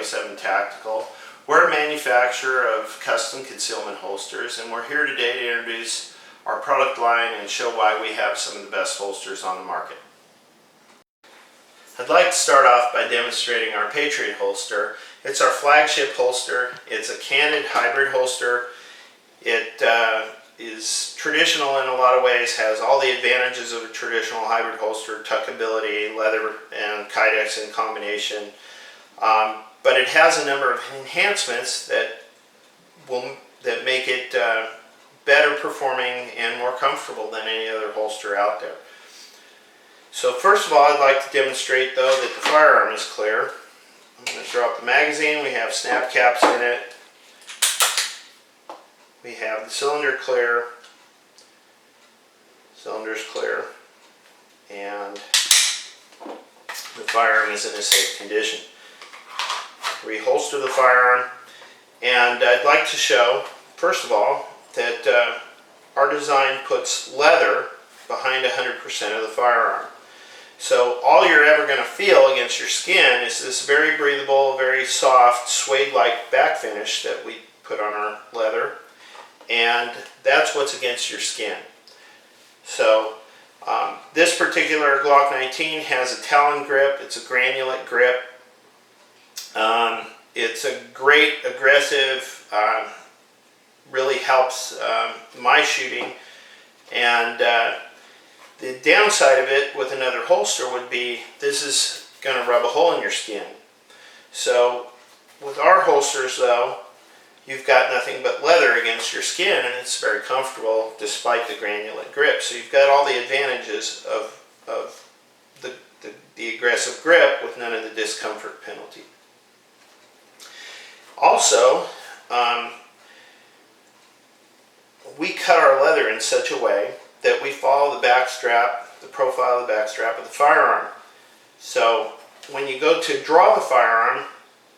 Tango-7 Tactical. We're a manufacturer of custom concealment holsters, and we're here today to introduce our product line and show why we have some of the best holsters on the market. I'd like to start off by demonstrating our Patriot holster. It's our flagship holster. It's a canted hybrid holster. It is traditional in a lot of ways, has all the advantages of a traditional hybrid holster: tuckability, leather and kydex in combination. But it has a number of enhancements that make it better performing and more comfortable than any other holster out there. So first of all, I'd like to demonstrate though that the firearm is clear. I'm going to drop the magazine. We have snap caps in it. We have the cylinder clear. Cylinder's clear. And the firearm is in a safe condition. Reholster the firearm, and I'd like to show, first of all, that our design puts leather behind 100% of the firearm. So all you're ever going to feel against your skin is this very breathable, very soft, suede-like back finish that we put on our leather, and that's what's against your skin. So this particular Glock 19 has a talon grip. It's a granulate grip. It's a great aggressive, really helps my shooting, and the downside of it with another holster would be this is going to rub a hole in your skin. So with our holsters though, you've got nothing but leather against your skin, and it's very comfortable despite the granulate grip. So you've got all the advantages of the aggressive grip with none of the discomfort penalty. Also, we cut our leather in such a way that we follow the back strap, the profile of the back strap of the firearm. So when you go to draw the firearm,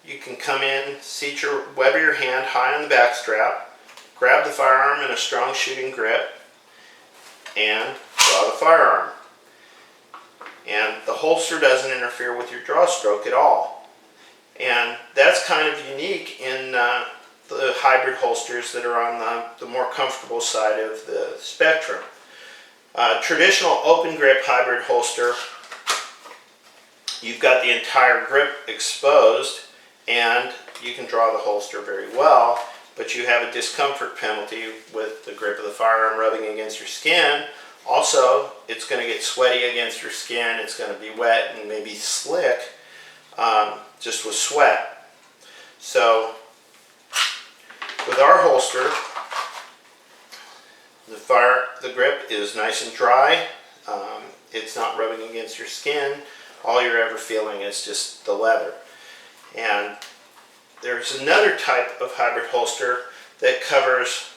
you can come in, seat your web of your hand high on the back strap, grab the firearm in a strong shooting grip, and draw the firearm. And the holster doesn't interfere with your draw stroke at all. And that's kind of unique in the hybrid holsters that are on the more comfortable side of the spectrum. Traditional open grip hybrid holster, you've got the entire grip exposed and you can draw the holster very well, but you have a discomfort penalty with the grip of the firearm rubbing against your skin. Also, it's going to get sweaty against your skin. It's going to be wet and maybe slick just with sweat. So with our holster, the grip is nice and dry. It's not rubbing against your skin. All you're ever feeling is just the leather. And there's another type of hybrid holster that covers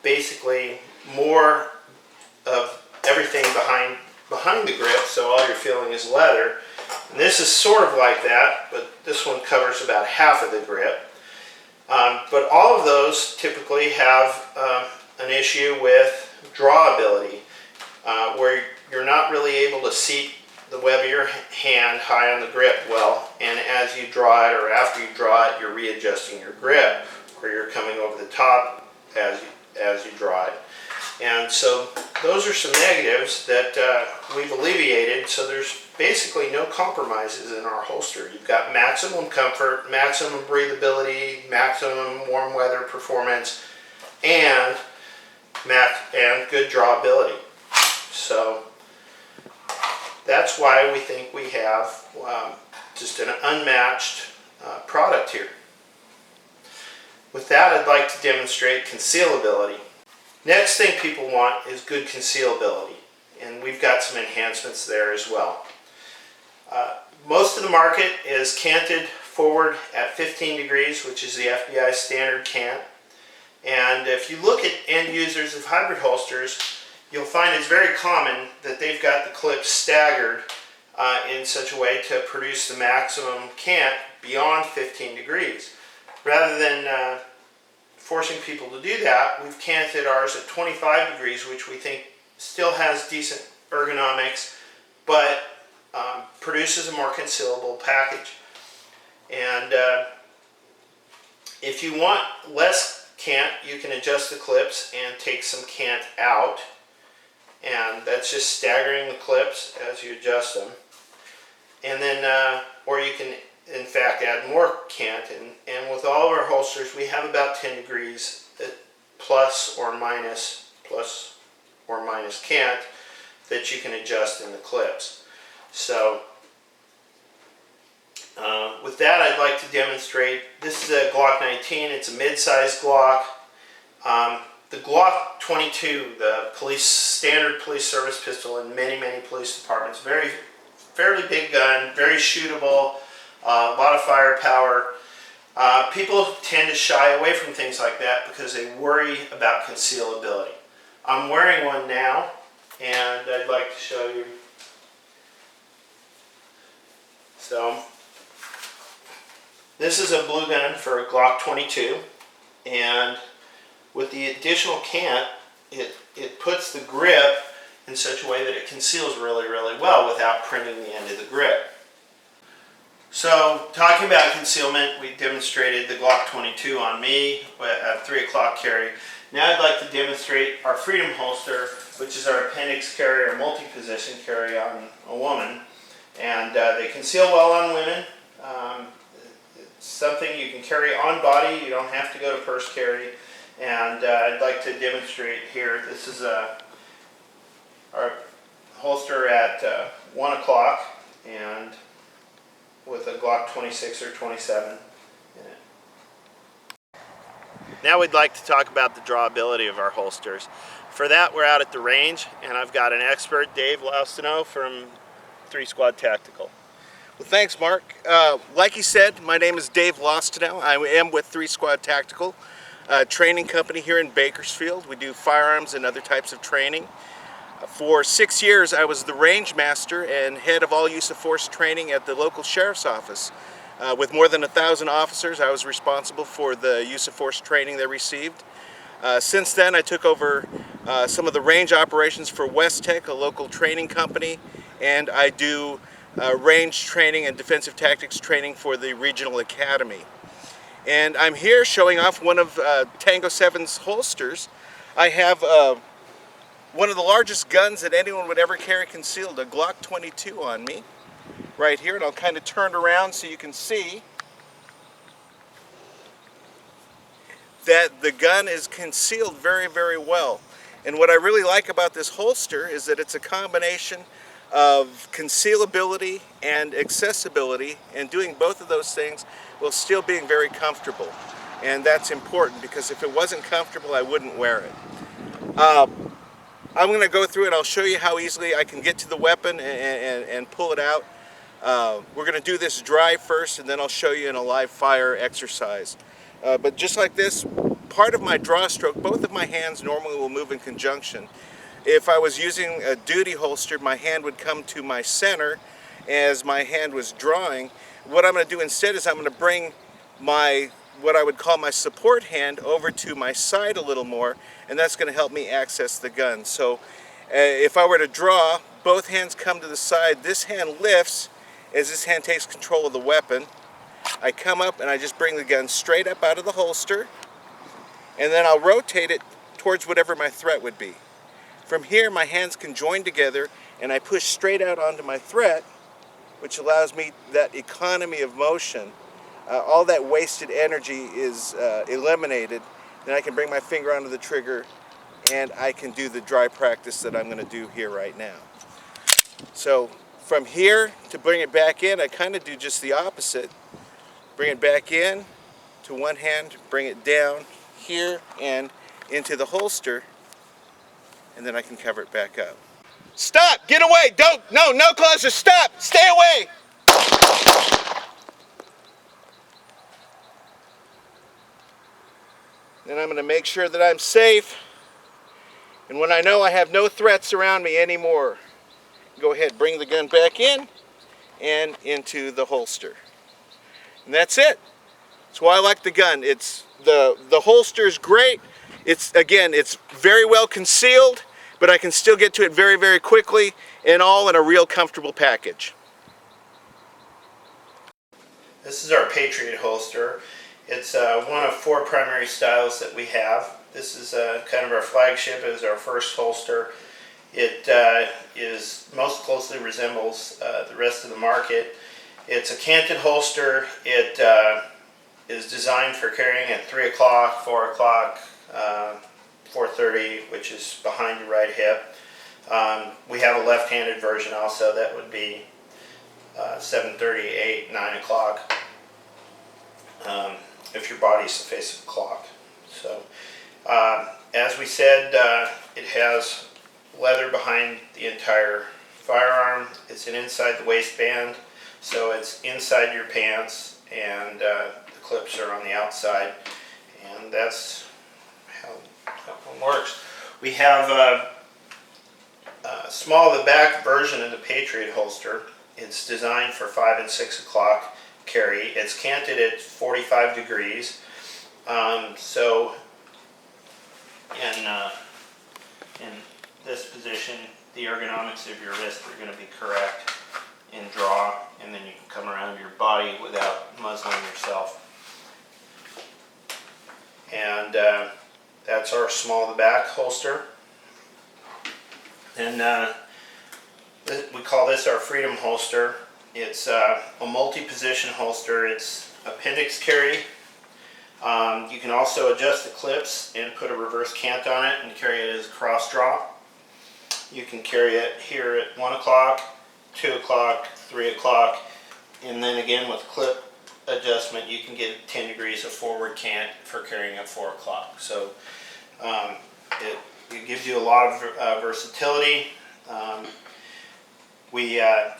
basically more of everything behind the grip, so all you're feeling is leather. And this is sort of like that, but this one covers about half of the grip. But all of those typically have an issue with drawability, where you're not really able to seat the web of your hand high on the grip well, and as you draw it or after you draw it, you're readjusting your grip, or you're coming over the top as you draw it. And so those are some negatives that we've alleviated, so there's basically no compromises in our holster. You've got maximum comfort, maximum breathability, maximum warm weather performance, and good drawability. So that's why we think we have just an unmatched product here. With that, I'd like to demonstrate concealability. Next thing people want is good concealability, and we've got some enhancements there as well. Most of the market is canted forward at 15 degrees, which is the FBI standard cant. And if you look at end users of hybrid holsters, you'll find it's very common that they've got the clips staggered in such a way to produce the maximum cant beyond 15 degrees. Rather than forcing people to do that, we've canted ours at 25 degrees, which we think still has decent ergonomics, but produces a more concealable package. And if you want less cant, you can adjust the clips and take some cant out. And that's just staggering the clips as you adjust them. And then, or you can in fact add more cant. And with all of our holsters, we have about 10 degrees plus or minus cant that you can adjust in the clips. So with that, I'd like to demonstrate. This is a Glock 19. It's a mid-sized Glock. The Glock 22, the standard police service pistol in many police departments. Fairly big gun, very shootable, a lot of firepower. People tend to shy away from things like that because they worry about concealability. I'm wearing one now, and I'd like to show you. So, this is a blue gun for a Glock 22, and with the additional cant, it puts the grip in such a way that it conceals really well without printing the end of the grip. So, talking about concealment, we demonstrated the Glock 22 on me at 3 o'clock carry. Now I'd like to demonstrate our Freedom holster, which is our appendix carry or multi-position carry on a woman. And they conceal well on women. It's something you can carry on body. You don't have to go to purse carry. And I'd like to demonstrate here. This is our holster at 1 o'clock and with a Glock 26 or 27 in it. Now we'd like to talk about the drawability of our holsters. For that, we're out at the range, and I've got an expert, Dave Laustino from 3 Squad Tactical. Well, thanks, Mark. Like he said, my name is Dave Laustino. I am with 3 Squad Tactical, a training company here in Bakersfield. We do firearms and other types of training. For 6 years, I was the range master and head of all use of force training at the local sheriff's office. With more than 1,000 officers, I was responsible for the use of force training they received. Since then, I took over some of the range operations for West Tech, a local training company, and I do range training and defensive tactics training for the regional academy. And I'm here showing off one of Tango-7's holsters. I have one of the largest guns that anyone would ever carry concealed, a Glock 22 on me, right here, and I'll kind of turn around so you can see that the gun is concealed very well. And what I really like about this holster is that it's a combination of concealability and accessibility, and doing both of those things while still being very comfortable. And that's important, because if it wasn't comfortable, I wouldn't wear it. I'm going to go through and I'll show you how easily I can get to the weapon and pull it out. We're going to do this dry first, and then I'll show you in a live fire exercise. But just like this, part of my draw stroke, both of my hands normally will move in conjunction. If I was using a duty holster, my hand would come to my center as my hand was drawing. What I'm going to do instead is I'm going to bring what I would call my support hand over to my side a little more, and that's going to help me access the gun. So if I were to draw, both hands come to the side. This hand lifts as this hand takes control of the weapon. I come up and I just bring the gun straight up out of the holster, and then I'll rotate it towards whatever my threat would be. From here, my hands can join together and I push straight out onto my threat, which allows me that economy of motion. All that wasted energy is eliminated. Then I can bring my finger onto the trigger and I can do the dry practice that I'm going to do here right now. So from here to bring it back in, I kind of do just the opposite. Bring it back in to one hand, bring it down here and into the holster, and then I can cover it back up. Stop! Get away! Don't! No closer! Stop! Stay away! Then I'm going to make sure that I'm safe, and when I know I have no threats around me anymore, go ahead, bring the gun back in and into the holster. And that's it. That's why I like the gun. It's the holster is great. It's very well concealed, but I can still get to it very quickly, and all in a real comfortable package. This is our Patriot holster. It's one of 4 primary styles that we have. This is kind of our flagship. It is our first holster. It most closely resembles the rest of the market. It's a canted holster. It is designed for carrying at 3 o'clock, 4 o'clock, 4:30, which is behind your right hip. We have a left-handed version also. That would be 7:30, 8, 9 o'clock. If your body's the face of the clock. So, as we said, it has leather behind the entire firearm. It's an inside the waistband, so it's inside your pants, and the clips are on the outside, and that's how that one works. We have a small of the back version of the Patriot holster. It's designed for 5 and 6 o'clock carry. It's canted at 45 degrees. So in this position, the ergonomics of your wrist are going to be correct in draw, and then you can come around your body without muzzling yourself. And that's our small of the back holster. And we call this our Freedom holster. It's a multi-position holster. It's appendix carry. You can also adjust the clips and put a reverse cant on it and carry it as a cross draw. You can carry it here at 1 o'clock, 2 o'clock, 3 o'clock, and then again with clip adjustment you can get 10 degrees of forward cant for carrying at 4 o'clock. So it gives you a lot of versatility.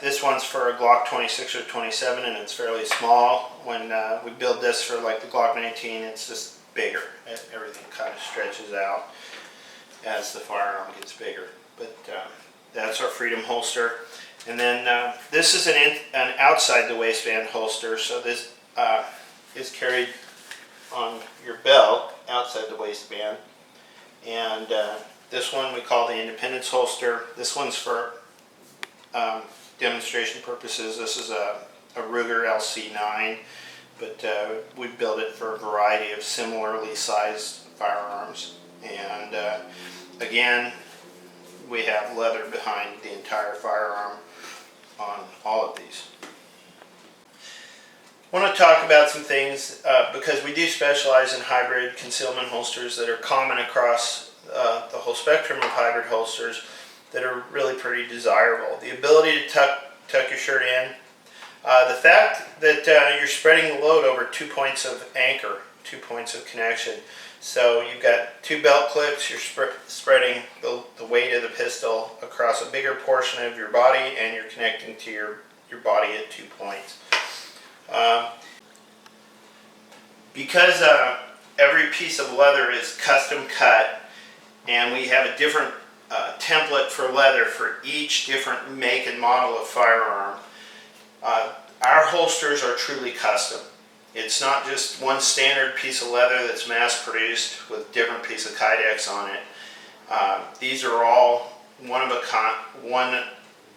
This one's for a Glock 26 or 27, and it's fairly small. When we build this for like the Glock 19, it's just bigger. Everything kind of stretches out as the firearm gets bigger. But that's our Freedom holster. And then this is an outside the waistband holster. So this is carried on your belt outside the waistband. And this one we call the Independence holster. This one's for demonstration purposes. This is a Ruger LC9, but we build it for a variety of similarly sized firearms. And again, we have leather behind the entire firearm on all of these. I want to talk about some things because we do specialize in hybrid concealment holsters that are common across the whole spectrum of hybrid holsters that are really pretty desirable. The ability to tuck your shirt in. The fact that you're spreading the load over 2 points of anchor, 2 points of connection. So you've got 2 belt clips, you're spreading the weight of the pistol across a bigger portion of your body, and you're connecting to your body at 2 points. Because every piece of leather is custom cut, and we have a different template for leather for each different make and model of firearm, our holsters are truly custom. It's not just one standard piece of leather that's mass produced with different piece of Kydex on it. These are all one of a kind, one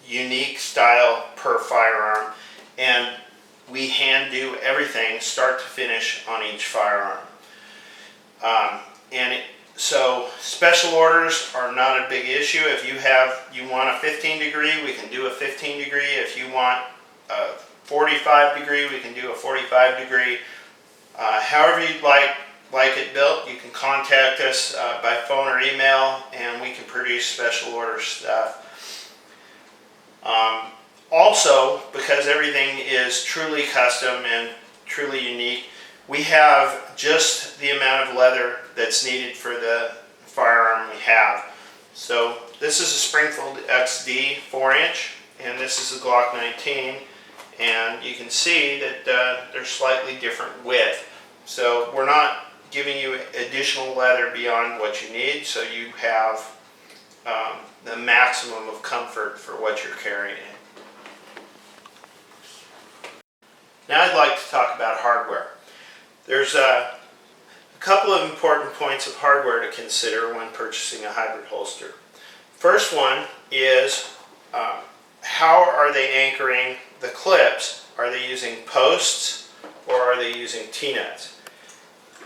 unique style per firearm, and we hand do everything start to finish on each firearm. So special orders are not a big issue. If you want a 15 degree, we can do a 15 degree. If you want a 45 degree, we can do a 45 degree. However you'd like it built, you can contact us by phone or email, and we can produce special order stuff. Also, because everything is truly custom and truly unique, we have just the amount of leather that's needed for the firearm we have. So this is a Springfield XD 4-inch, and this is a Glock 19, and you can see that they're slightly different width. So we're not giving you additional leather beyond what you need, so you have the maximum of comfort for what you're carrying. Now I'd like to talk about hardware. There's a couple of important points of hardware to consider when purchasing a hybrid holster. First one is how are they anchoring the clips? Are they using posts, or are they using T-nuts?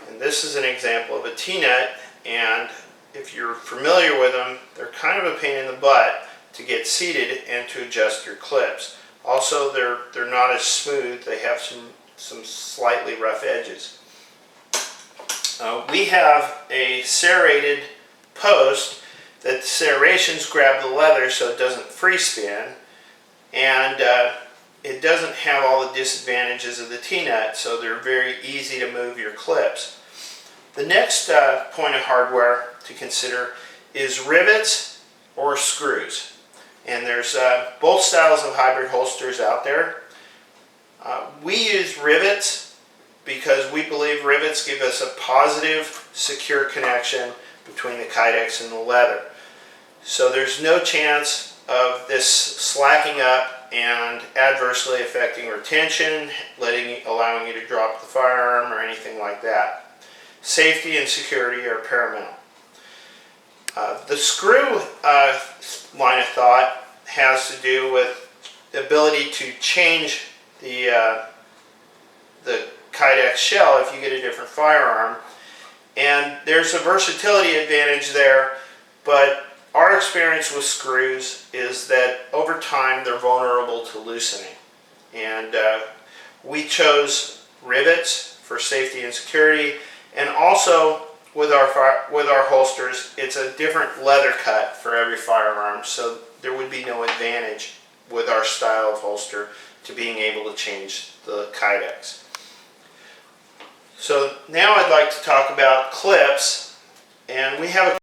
And this is an example of a T-nut, and if you're familiar with them, they're kind of a pain in the butt to get seated and to adjust your clips. Also, they're not as smooth. They have some slightly rough edges. We have a serrated post that the serrations grab the leather so it doesn't free spin, and it doesn't have all the disadvantages of the T-nut, so they're very easy to move your clips. The next point of hardware to consider is rivets or screws. And there's both styles of hybrid holsters out there. We use rivets because we believe rivets give us a positive, secure connection between the kydex and the leather. So there's no chance of this slacking up and adversely affecting retention, allowing you to drop the firearm or anything like that. Safety and security are paramount. The screw line of thought has to do with the ability to change the kydex shell if you get a different firearm. And there's a versatility advantage there, but our experience with screws is that over time they're vulnerable to loosening. And we chose rivets for safety and security, and also with our holsters, it's a different leather cut for every firearm, so there would be no advantage with our style of holster to being able to change the kydex. So now I'd like to talk about clips, and we have a